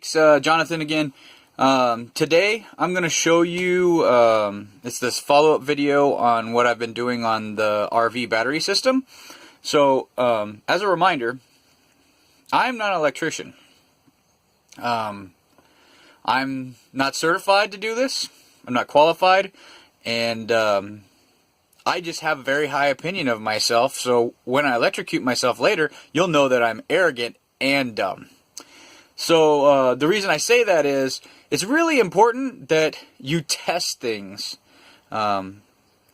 Jonathan again. Today I'm going to show you, it's this follow-up video on what I've been doing on the RV battery system. So, as a reminder, I'm not an electrician. I'm not certified to do this. I'm not qualified. And I just have a very high opinion of myself. So when I electrocute myself later, you'll know that I'm arrogant and dumb. So the reason I say that is it's really important that you test things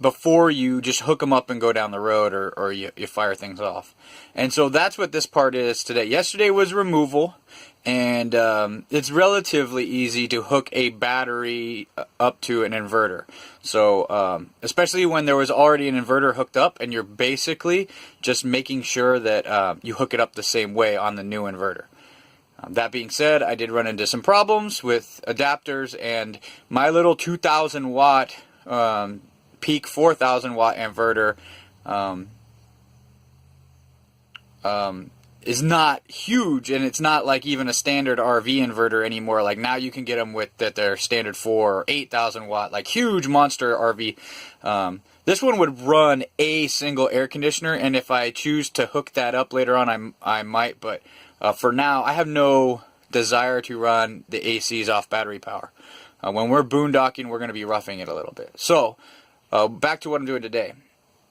before you just hook them up and go down the road, or you fire things off. And so that's what this part is today. Yesterday was removal, and it's relatively easy to hook a battery up to an inverter. So especially when there was already an inverter hooked up, and you're basically just making sure that you hook it up the same way on the new inverter. That being said, I did run into some problems with adapters, and my little 2,000 watt peak 4,000 watt inverter is not huge, and it's not like even a standard RV inverter anymore. Like now you can get them with that they're standard 4 or 8,000 watt, like huge monster RV. This one would run a single air conditioner, and if I choose to hook that up later on, I might, but for now, I have no desire to run the ACs off battery power. When we're boondocking, we're going to be roughing it a little bit. So, back to what I'm doing today.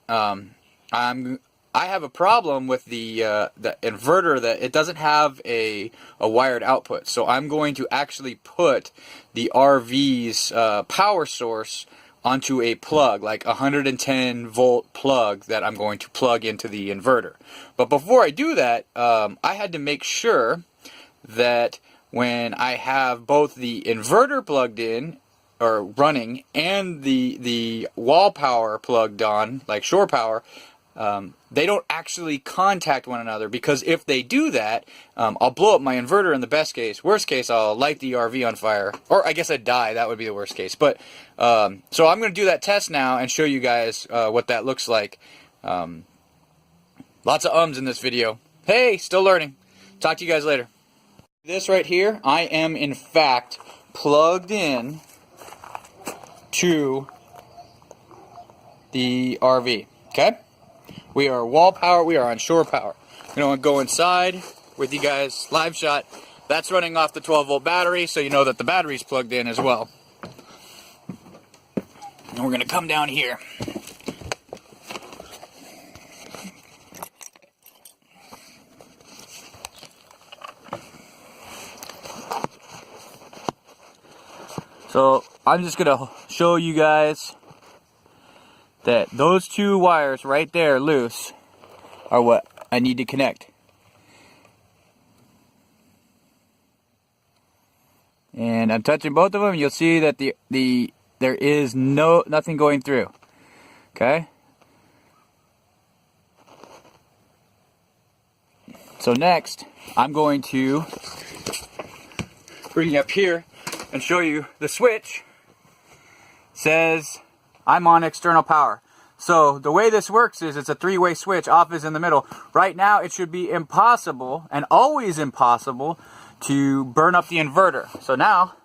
I have a problem with the inverter, that it doesn't have a wired output. So I'm going to actually put the RV's power source onto a plug, like a 110 volt plug that I'm going to plug into the inverter. But before I do that, I had to make sure that when I have both the inverter plugged in or running and the wall power plugged on, like shore power, they don't actually contact one another, because if they do that, I'll blow up my inverter in the best case. Worst case, I'll light the RV on fire, or I guess I'd die. That would be the worst case. But so I'm going to do that test now and show you guys what that looks like. Lots of ums in this video. Hey, still learning. Talk to you guys later. This right here, I am in fact plugged in to the RV. Okay? We are wall power, we are on shore power. You know, go inside with you guys, live shot. That's running off the 12 volt battery, so you know that the battery's plugged in as well. And we're going to come down here. So I'm just going to show you guys that those two wires right there loose are what I need to connect. And I'm touching both of them. You'll see that there is nothing going through. Okay? So next, I'm going to bring you up here and show you the switch. It says I'm on external power. So the way this works is it's a three-way switch. Off is in the middle. Right now it should be impossible, and always impossible, to burn up the inverter. So now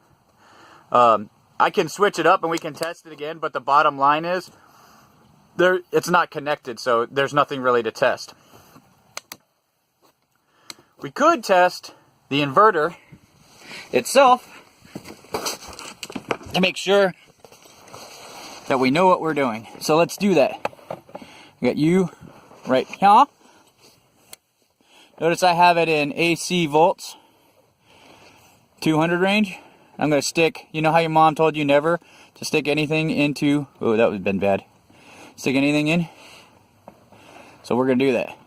I can switch it up and we can test it again, but the bottom line is it's not connected, so there's nothing really to test. We could test the inverter itself to make sure that we know what we're doing. So let's do that. I got you right here. Notice I have it in AC volts, 200 range. I'm going to stick, you know how your mom told you never to stick anything into, oh, that would have been bad. Stick anything in. So we're going to do that.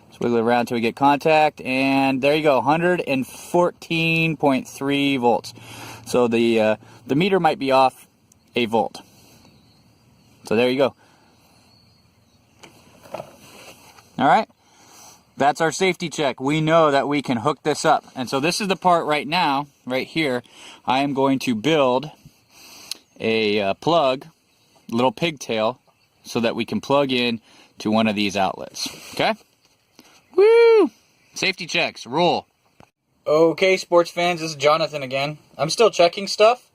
Just wiggle it around until we get contact, and there you go, 114.3 volts. So the meter might be off a volt. So there you go. Alright, that's our safety check. We know that we can hook this up. And so this is the part right now, right here, I am going to build a plug, little pigtail, so that we can plug in to one of these outlets. Okay? Woo! Safety checks, roll. Okay, sports fans, this is Jonathan again. I'm still checking stuff.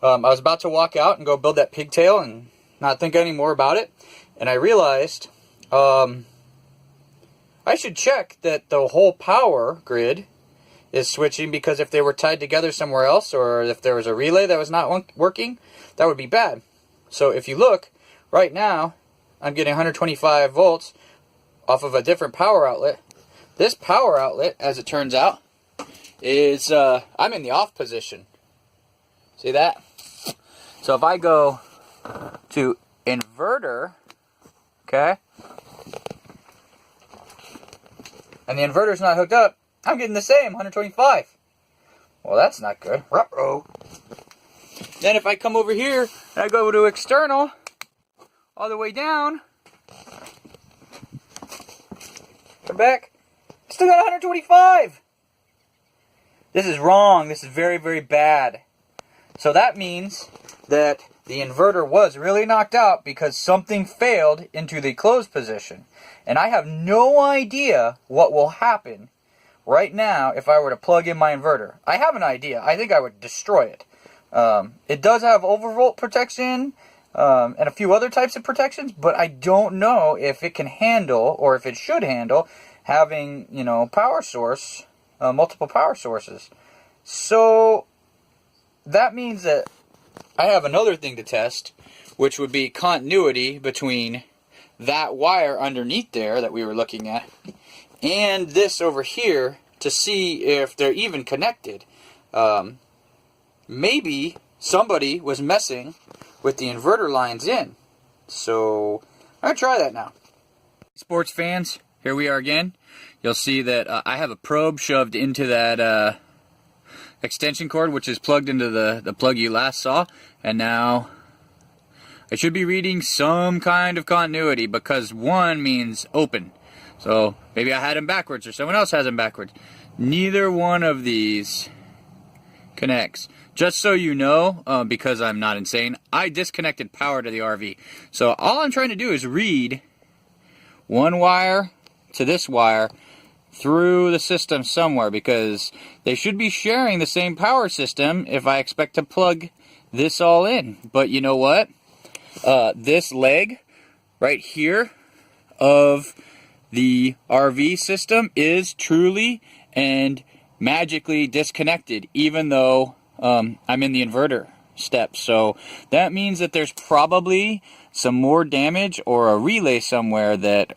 I was about to walk out and go build that pigtail and not think any more about it. And I realized I should check that the whole power grid is switching, because if they were tied together somewhere else, or if there was a relay that was not working, that would be bad. So if you look, right now, I'm getting 125 volts off of a different power outlet. This power outlet, as it turns out, is, I'm in the off position. See that? So if I go to inverter, okay, and the inverter's not hooked up, I'm getting the same, 125. Well, that's not good. Ruh-roh. Then if I come over here and I go to external, all the way down, come back, still got 125. This is wrong. This is very, very bad. So that means that the inverter was really knocked out because something failed into the closed position. And I have no idea what will happen right now if I were to plug in my inverter. I have an idea. I think I would destroy it. It does have overvolt protection and a few other types of protections, but I don't know if it can handle, or if it should handle, having, you know, power source, multiple power sources. So that means that I have another thing to test, which would be continuity between that wire underneath there that we were looking at and this over here, to see if they're even connected. Maybe somebody was messing with the inverter lines in. So I'm going to try that now. Sports fans, here we are again. You'll see that I have a probe shoved into that extension cord, which is plugged into the plug you last saw. And now I should be reading some kind of continuity, because 1 means open. So maybe I had them backwards, or someone else has them backwards. Neither one of these connects. Just so you know, because I'm not insane, I disconnected power to the RV. So all I'm trying to do is read one wire to this wire through the system somewhere, because they should be sharing the same power system if I expect to plug this all in. But you know what? This leg right here of the RV system is truly and magically disconnected, even though I'm in the inverter step. So that means that there's probably some more damage, or a relay somewhere that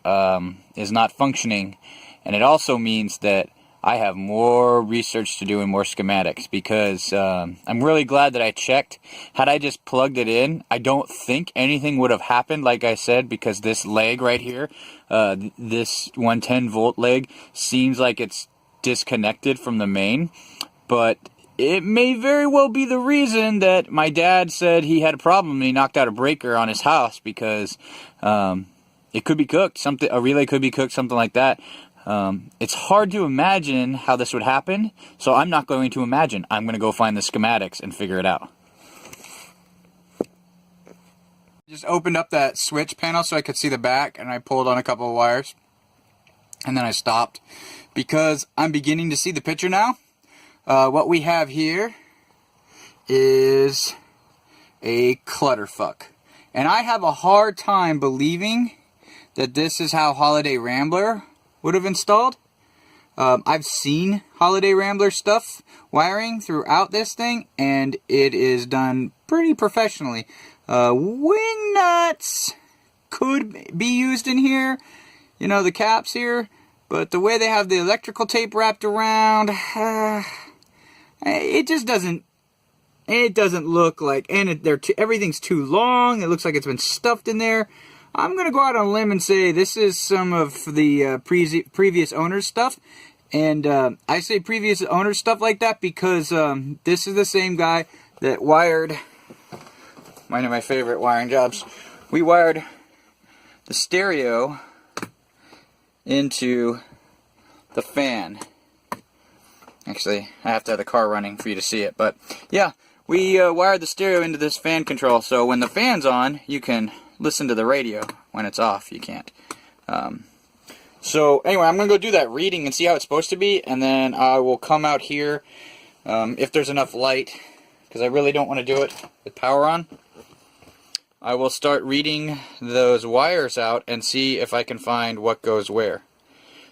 is not functioning. And it also means that I have more research to do and more schematics, because I'm really glad that I checked. Had I just plugged it in, I don't think anything would have happened, like I said, because this leg right here, this 110 volt leg, seems like it's disconnected from the main. But it may very well be the reason that my dad said he had a problem and he knocked out a breaker on his house, because it could be cooked. A relay could be cooked, something like that. It's hard to imagine how this would happen, so I'm not going to imagine. I'm going to go find the schematics and figure it out. Just opened up that switch panel so I could see the back, and I pulled on a couple of wires. And then I stopped, because I'm beginning to see the picture now. What we have here is a clutterfuck. And I have a hard time believing that this is how Holiday Rambler would have installed. I've seen Holiday Rambler stuff, wiring throughout this thing, and it is done pretty professionally. Wing nuts could be used in here, you know, the caps here, but the way they have the electrical tape wrapped around, it just doesn't, it doesn't look like, and everything's too long. It looks like it's been stuffed in there. I'm going to go out on a limb and say this is some of the previous owner's stuff. And I say previous owner's stuff like that because this is the same guy that wired, one of my favorite wiring jobs. We wired the stereo into the fan. Actually, I have to have the car running for you to see it. But yeah, we wired the stereo into this fan control. So when the fan's on, you can listen to the radio. When it's off, you can't. So anyway, I'm going to go do that reading and see how it's supposed to be, and then I will come out here if there's enough light, because I really don't want to do it with power on. I will start reading those wires out and see if I can find what goes where.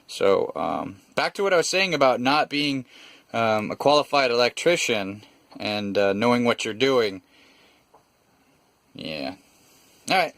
So back to what I was saying about not being a qualified electrician and knowing what you're doing. Yeah. Alright.